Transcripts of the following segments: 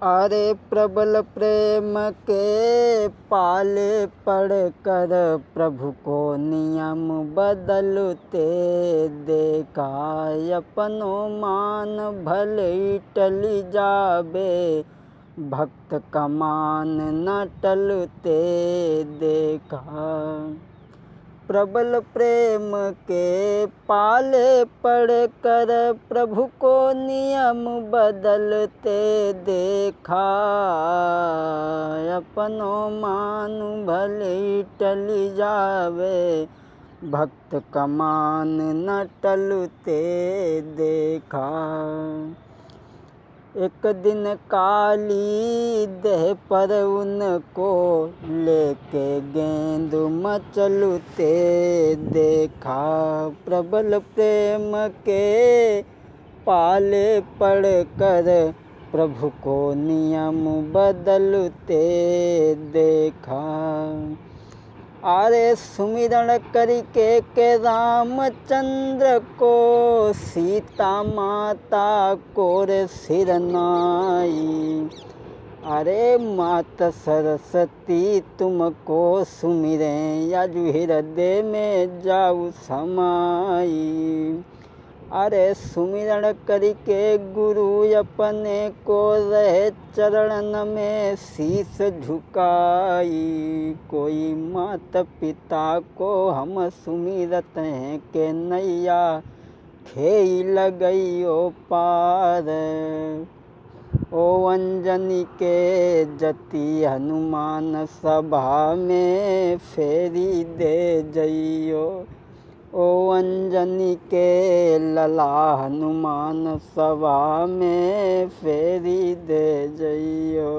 अरे प्रबल प्रेम के पाले पड़कर प्रभु को नियम बदलते देखा। अपनो मान भले टली जाबे, भक्त का मान न टलते देखा। प्रबल प्रेम के पाले पड़कर प्रभु को नियम बदलते देखा। अपनो मान भले टली जावे, भक्त का मान न टलते देखा। एक दिन काली देह पर उनको लेके गेंद मचलते देखा। प्रबल प्रेम के पाले पड़कर प्रभु को नियम बदलते देखा। अरे सुमिरन करके के रामचंद्र को सीता माता को रे सिर नाई। अरे माता सरस्वती तुमको सुमिरे, याजु हृदय में जाऊ समाई। अरे सुमिरन करके गुरु अपने को रहे चरणन में शीश झुकाई। कोई माता पिता को हम सुमिरत हैं के नैया खेई लगई ओ पार। ओ अंजनी के जति हनुमान सभा में फेरी दे जइयो। ओ अंजनी के लला हनुमान सभा में फेरी दे जइयो।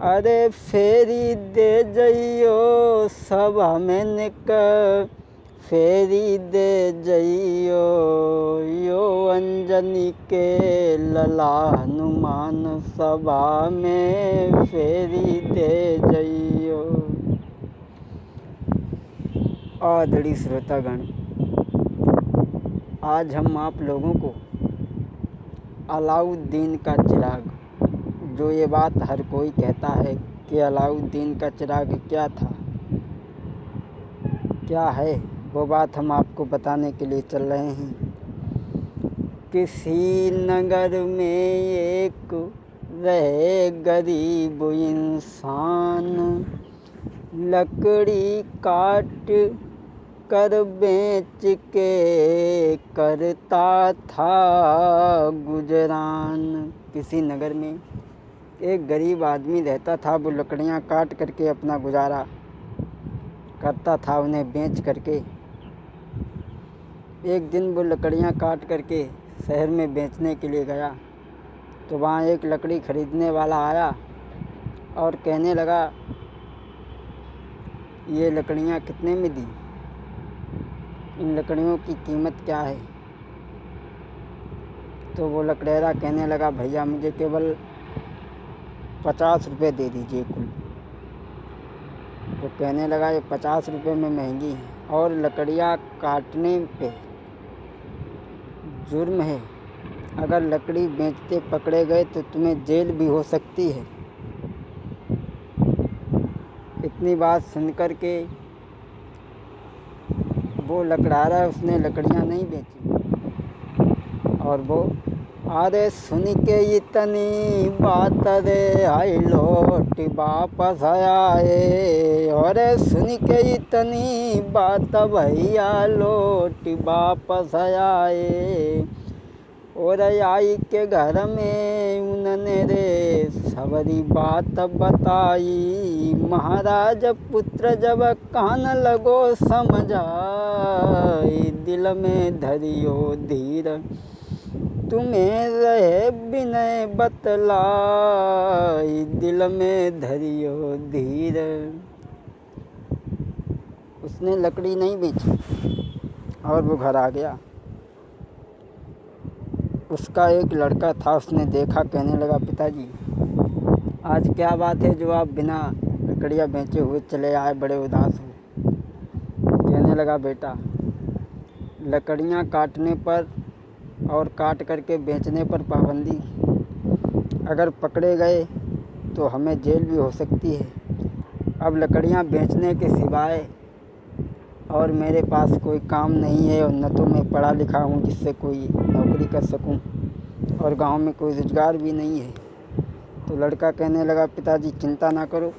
अरे फेरी दे जइयो सभा में निक फेरी दे जइयो। यो अंजनी के लला हनुमान सभा में फेरी दे जइयो। आदरणीय श्रोतागण, आज हम आप लोगों को अलाउद्दीन का चिराग, जो ये बात हर कोई कहता है कि अलाउद्दीन का चिराग क्या था, क्या है, वो बात हम आपको बताने के लिए चल रहे हैं। किसी नगर में एक रहे गरीब इंसान, लकड़ी काट कर बेच के करता था गुजरान। किसी नगर में एक गरीब आदमी रहता था, वो लकड़ियाँ काट करके अपना गुजारा करता था, उन्हें बेच करके। एक दिन वो लकड़ियाँ काट करके शहर में बेचने के लिए गया, तो वहाँ एक लकड़ी खरीदने वाला आया और कहने लगा, ये लकड़ियाँ कितने में दी, इन लकड़ियों की कीमत क्या है। तो वो लकड़ेरा कहने लगा, भैया मुझे केवल 50 रुपये दे दीजिए कुल। तो कहने लगा, ये 50 रुपये में महंगी है और लकड़ियाँ काटने पे जुर्म है। अगर लकड़ी बेचते पकड़े गए तो तुम्हें जेल भी हो सकती है। इतनी बात सुनकर के वो लकड़हारा उसने लकड़ियाँ नहीं बेची और वो अरे सुन के इतनी बात रे हाय लौट वापस आए। अरे सुन के इतनी बात भैया लौट वापस आए। और आई के घर में उन्होंने रे सबरी बात बताई। महाराज पुत्र जब कान लगो समझाई, दिल में धरियो धीर तुम्हें रहे विनय बतलाई। दिल में धरियो धीर। उसने लकड़ी नहीं बेची और वो घर आ गया। उसका एक लड़का था, उसने देखा, कहने लगा, पिताजी आज क्या बात है जो आप बिना लकड़ियाँ बेचे हुए चले आए, बड़े उदास हो। कहने लगा, बेटा लकड़ियाँ काटने पर और काट करके बेचने पर पाबंदी। अगर पकड़े गए तो हमें जेल भी हो सकती है। अब लकड़ियाँ बेचने के सिवाय और मेरे पास कोई काम नहीं है, और न तो मैं पढ़ा लिखा हूँ जिससे कोई नौकरी कर सकूँ, और गांव में कोई रोज़गार भी नहीं है। तो लड़का कहने लगा, पिताजी चिंता ना करो,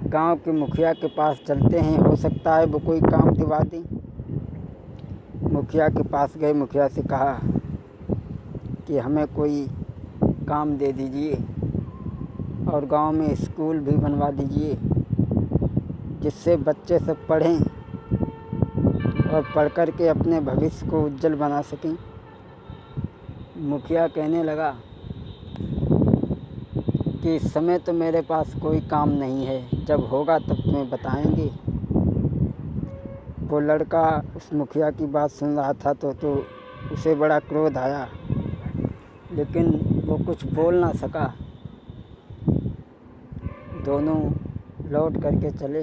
गांव के मुखिया के पास चलते हैं, हो सकता है वो कोई काम दिवा दें। मुखिया के पास गए, मुखिया से कहा कि हमें कोई काम दे दीजिए और गांव में स्कूल भी बनवा दीजिए जिससे बच्चे सब पढ़ें और पढ़ कर के अपने भविष्य को उज्जवल बना सकें। मुखिया कहने लगा कि इस समय तो मेरे पास कोई काम नहीं है, जब होगा तब तुम्हें बताएंगे। वो लड़का उस मुखिया की बात सुन रहा था तो उसे बड़ा क्रोध आया, लेकिन वो कुछ बोल ना सका। दोनों लौट करके चले।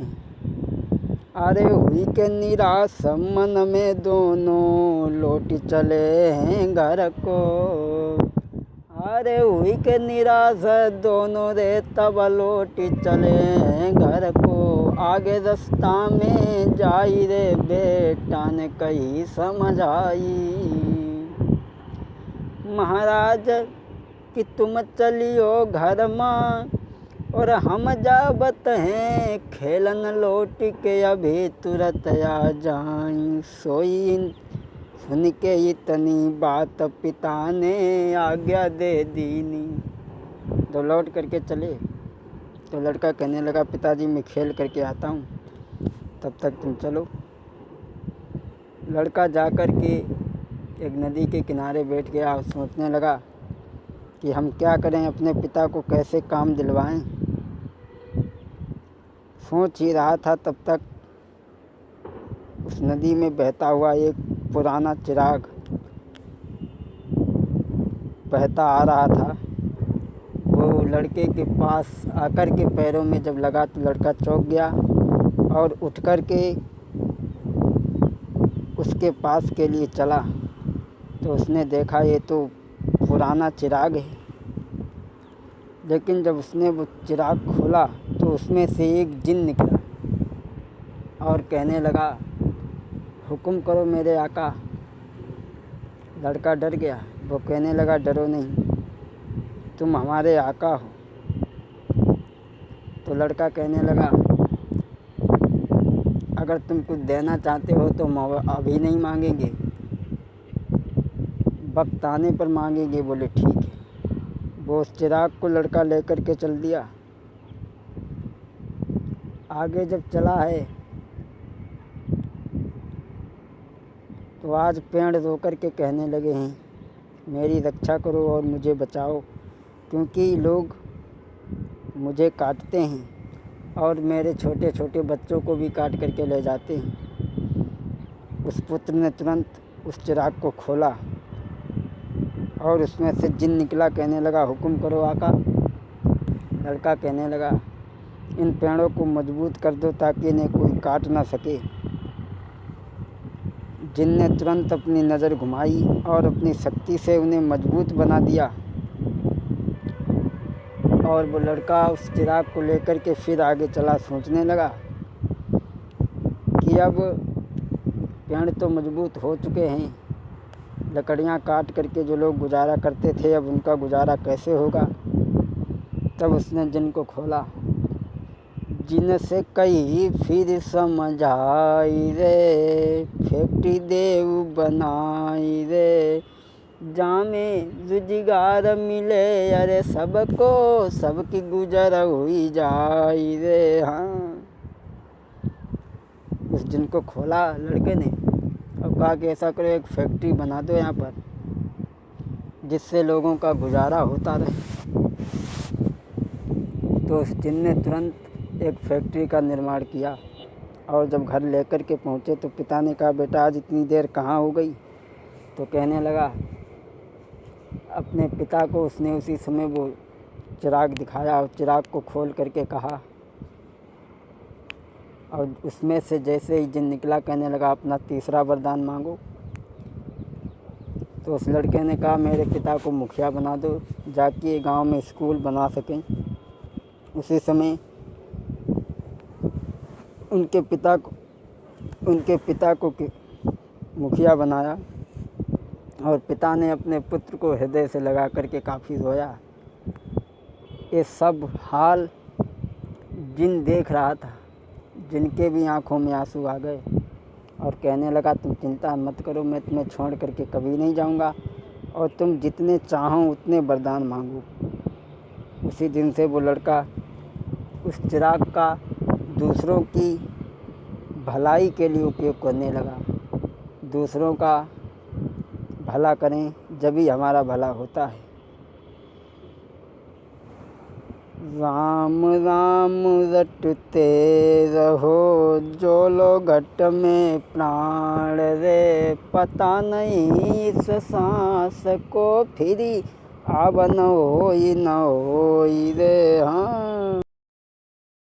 अरे हुई के निराश मन में दोनों लौट चले हैं घर को। अरे हुई के निराश दोनों रे तब लौट चले हैं घर को। आगे रास्ता में जाई रे बेटा ने कही समझ आई, महाराज कि तुम चलियो घर माँ और हम जावत हैं खेलन लौट के अभी तुरंत आ जाई। सोई सुन के इतनी बात पिता ने आज्ञा दे दीनी। तो लौट करके चले। तो लड़का कहने लगा, पिताजी मैं खेल करके आता हूँ, तब तक तुम चलो। लड़का जा कर के एक नदी के किनारे बैठ गया और सोचने लगा कि हम क्या करें, अपने पिता को कैसे काम दिलवाएं। सोच ही रहा था तब तक उस नदी में बहता हुआ एक पुराना चिराग बहता आ रहा था। वो लड़के के पास आकर के पैरों में जब लगा तो लड़का चौंक गया और उठ कर के उसके पास के लिए चला। तो उसने देखा ये तो पुराना चिराग है, लेकिन जब उसने वो चिराग खोला तो उसमें से एक जिन निकला और कहने लगा, हुक्म करो मेरे आका। लड़का डर गया। वो कहने लगा, डरो नहीं, तुम हमारे आका हो। तो लड़का कहने लगा, अगर तुम कुछ देना चाहते हो तो हम अभी नहीं मांगेंगे, वक्त आने पर मांगेंगे। बोले ठीक है। वो उस चिराग को लड़का लेकर के चल दिया। आगे जब चला है तो आज पेड़ रो कर के कहने लगे हैं, मेरी रक्षा करो और मुझे बचाओ, क्योंकि लोग मुझे काटते हैं और मेरे छोटे छोटे बच्चों को भी काट करके ले जाते हैं। उस पुत्र ने तुरंत उस चिराग को खोला और उसमें से जिन निकला। कहने लगा, हुक्म करो आका। लड़का कहने लगा, इन पेड़ों को मजबूत कर दो ताकि इन्हें कोई काट ना सके। जिन ने तुरंत अपनी नज़र घुमाई और अपनी शक्ति से उन्हें मजबूत बना दिया। और वो लड़का उस चिराग को लेकर के फिर आगे चला। सोचने लगा कि अब पेड़ तो मजबूत हो चुके हैं, लकड़ियाँ काट करके जो लोग गुजारा करते थे अब उनका गुजारा कैसे होगा। तब उसने जिन को खोला। जिन से कही फिर समझ आई रे, फैक्ट्री देव बनाई रे, जामे रोजगार मिले अरे सबको, सबकी गुजर हुई जाई रे। हाँ, उस जिन को खोला लड़के ने और कहा कि ऐसा करो, एक फैक्ट्री बना दो यहाँ पर जिससे लोगों का गुजारा होता रहे। तो उस जिन ने तुरंत एक फैक्ट्री का निर्माण किया। और जब घर लेकर के पहुँचे तो पिता ने कहा, बेटा आज इतनी देर कहाँ हो गई। तो कहने लगा, अपने पिता को उसने उसी समय वो चिराग दिखाया और चिराग को खोल करके कहा, और उसमें से जैसे ही जिन निकला कहने लगा, अपना तीसरा वरदान मांगो। तो उस लड़के ने कहा मेरे पिता को मुखिया बना दो, जाके गांव में स्कूल बना सकें। उसी समय उनके पिता को मुखिया बनाया और पिता ने अपने पुत्र को हृदय से लगा करके काफ़ी रोया। ये सब हाल जिन देख रहा था, जिनके भी आंखों में आंसू आ गए और कहने लगा तुम चिंता मत करो, मैं तुम्हें छोड़ करके कभी नहीं जाऊंगा और तुम जितने चाहो उतने वरदान मांगो। उसी दिन से वो लड़का उस चिराग का दूसरों की भलाई के लिए उपयोग करने लगा। दूसरों का भला करें जभी हमारा भला होता है। राम राम रटते रहो जो लो घट में प्राण रे, पता नहीं इस सांस को फिरी आवन होई न होई रे। हाँ।